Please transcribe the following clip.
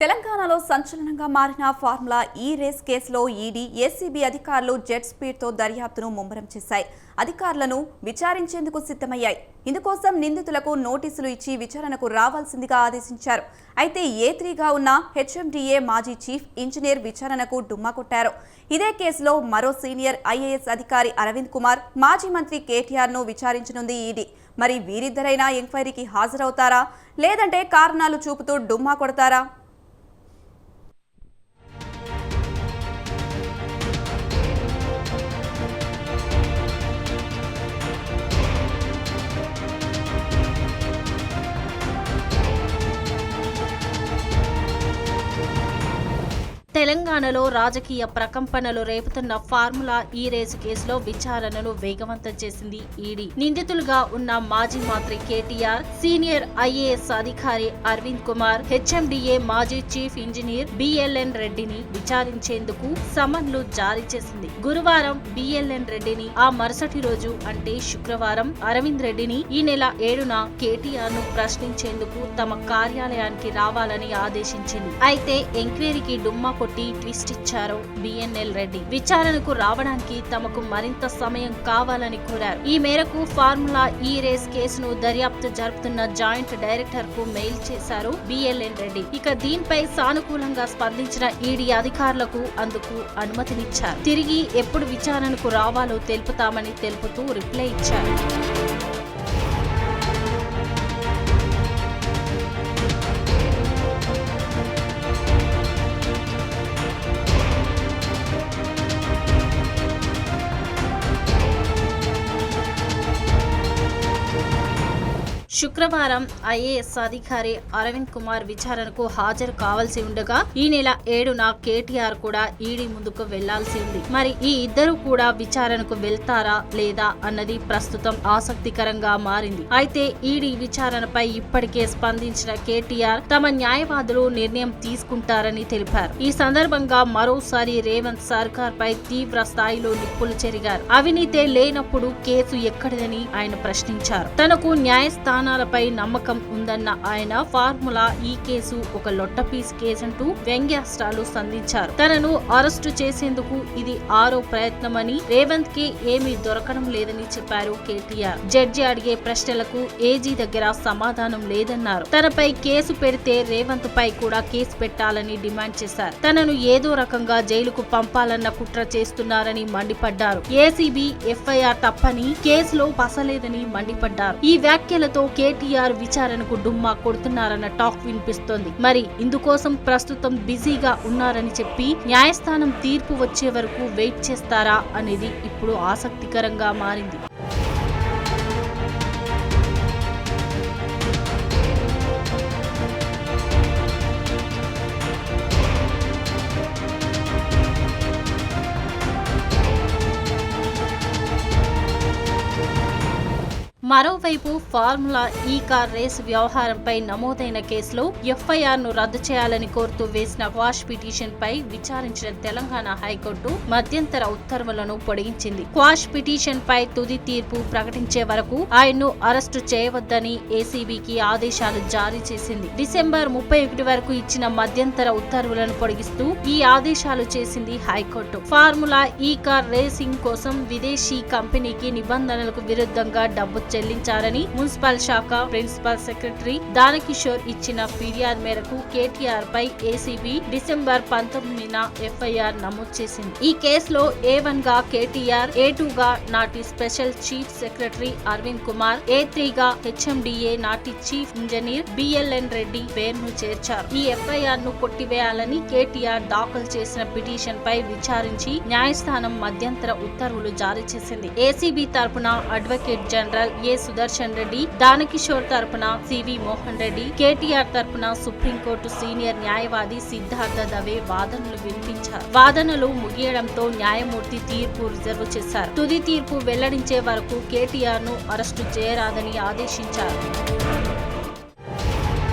తెలంగాణలో సంచలనంగా మారిన ఫార్ములా ఈ రేస్ కేసులో ఈడీ, ఏసీబీ అధికారులు జెట్ స్పీడ్తో దర్యాప్తును ముమ్మరం చేశాయి. అధికారులను విచారించేందుకు సిద్ధమయ్యాయి. ఇందుకోసం నిందితులకు నోటీసులు ఇచ్చి విచారణకు రావాల్సిందిగా ఆదేశించారు. అయితే A3గా ఉన్న HMDA మాజీ చీఫ్ ఇంజనీర్ విచారణకు డుమ్మా కొట్టారు. ఇదే కేసులో మరో సీనియర్ IAS అధికారి అరవింద్ కుమార్, మాజీ మంత్రి KTRను విచారించనుంది ఈడీ. మరి వీరిద్దరైనా ఎంక్వైరీకి హాజరవుతారా, లేదంటే కారణాలు చూపుతూ డుమ్మా కొడతారా? తెలంగాణలో రాజకీయ ప్రకంపనలు రేపుతున్న ఫార్ములా ఈ రేసు కేసులో విచారణను వేగవంతం చేసింది ఈడీ. నిందితులుగా ఉన్న మాజీ మంత్రి KTR, సీనియర్ IAS అధికారి అరవింద్ కుమార్, HMDA మాజీ చీఫ్ ఇంజనీర్ BLN రెడ్డిని విచారించేందుకు సమన్లు జారీ చేసింది. గురువారం BLN రెడ్డిని, ఆ మరుసటి రోజు అంటే శుక్రవారం అరవింద్ రెడ్డిని, ఈ నెల 7న KTRను ప్రశ్నించేందుకు తమ కార్యాలయానికి రావాలని ఆదేశించింది. అయితే ఎంక్వైరీకి డుమ్మా ట్విస్ట్ ఇచ్చారు BNL రెడ్డి. విచారణకు రావడానికి తమకు మరింత సమయం కావాలని కోరారు. ఈ మేరకు ఫార్ములా ఈ రేస్ కేసును దర్యాప్తు జరుపుతున్న జాయింట్ డైరెక్టర్ కు మెయిల్ చేశారు BLN రెడ్డి. ఇక దీనిపై సానుకూలంగా స్పందించిన ఈడీ అధికారులకు అందుకు అనుమతినిచ్చారు. తిరిగి ఎప్పుడు విచారణకు రావాలో తెలుపుతామని తెలుపుతూ రిప్లై ఇచ్చారు. శుక్రవారం IAS అధికారి అరవింద్ కుమార్ విచారణకు హాజరు కావాల్సి ఉండగా ఈ నెల 7న KTR కూడా ఈడీ ముందుకు వెళ్లాల్సి ఉంది. మరి ఈ ఇద్దరు కూడా విచారణకు వెళ్తారా లేదా అన్నది ప్రస్తుతం ఆసక్తికరంగా మారింది. అయితే ఈడీ విచారణపై ఇప్పటికే స్పందించిన KTR తమ న్యాయవాదులు నిర్ణయం తీసుకుంటారని తెలిపారు. ఈ సందర్భంగా మరోసారి రేవంత్ సర్కార్ పై తీవ్ర స్థాయిలో నిప్పులు చెరిగారు. అవినీతే లేనప్పుడు కేసు ఎక్కడిదని ఆయన ప్రశ్నించారు. తనకు న్యాయస్థానం పై నమ్మకం ఉందన్న ఆయన ఫార్ములా ఈ కేసు ఒక లొట్టపీస్ కేసంటూ వ్యంగ్యాస్త్రాలు సంధించారు. తనను అరెస్టు చేసేందుకు ఇది 6వ ప్రయత్నమని, రేవంత్ కి ఏమీ దొరకడం లేదని చెప్పారు KTR. జడ్జి అడిగే ప్రశ్నలకు ఏజీ దగ్గర సమాధానం లేదన్నారు. తనపై కేసు పెడితే రేవంత్ పై కూడా కేసు పెట్టాలని డిమాండ్ చేశారు. తనను ఏదో రకంగా జైలుకు పంపాలన్న కుట్ర చేస్తున్నారని మండిపడ్డారు. ACB FIR తప్పని, కేసులో పసలేదని మండిపడ్డారు. ఈ వ్యాఖ్యలతో KTR విచారణకు డుమ్మా కొడుతున్నారన్న టాక్ వినిపిస్తోంది. మరి ఇందుకోసం ప్రస్తుతం బిజీగా ఉన్నారని చెప్పి న్యాయస్థానం తీర్పు వచ్చే వరకు వెయిట్ చేస్తారా అనేది ఇప్పుడు ఆసక్తికరంగా మారింది. మరోవైపు ఫార్ములా ఈ కార్ రేస్ వ్యవహారంపై నమోదైన కేసులో FIR ను రద్దు చేయాలని కోరుతూ వేసిన క్వాష్ పిటిషన్ పై విచారించిన తెలంగాణ హైకోర్టు మధ్యంతర ఉత్తర్వులను పొడిగించింది. క్వాష్ పిటిషన్ పై తుది తీర్పు ప్రకటించే వరకు ఆయన్ను అరెస్టు చేయవద్దని ACBకి ఆదేశాలు జారీ చేసింది. డిసెంబర్ 31 వరకు ఇచ్చిన మధ్యంతర ఉత్తర్వులను పొడిగిస్తూ ఈ ఆదేశాలు చేసింది హైకోర్టు. ఫార్ములా ఈ కార్ రేసింగ్ కోసం విదేశీ కంపెనీకి నిబంధనలకు విరుద్ధంగా డబ్బు చెల్లించారని మున్సిపల్ శాఖ ప్రిన్సిపల్ సెక్రటరీ దానకిషోర్ ఇచ్చిన ఫిర్యాదు మేరకు KTR పై ACB డిసెంబర్ 19న FIR నమోదు చేసింది. ఈ కేసులో A1 గా KTR, A2 గా నాటి special chief secretary Arvind Kumar, A3 గా HMDA నాటి చీఫ్ ఇంజనీర్ BLN రెడ్డి పేరును చేర్చారు. ఈ FIR ను కొట్టివేయాలని KTR దాఖలు చేసిన పిటిషన్ పై విచారించి న్యాయస్థానం మధ్యంతర ఉత్తర్వులు జారీ చేసింది. ACB తరపున advocate general A Sudarshan Reddy, Danakishore తరపున CV మోహన్ రెడ్డి, KTR తరపున సుప్రీంకోర్టు సీనియర్ న్యాయవాది సిద్ధార్థ దవే వాదనలు వినిపించారు. వాదనలు ముగియడంతో న్యాయమూర్తి తీర్పు రిజర్వ్ చేశారు. తుది తీర్పు వెల్లడించే వరకు KTR ను అరెస్టు చేయరాదని ఆదేశించారు.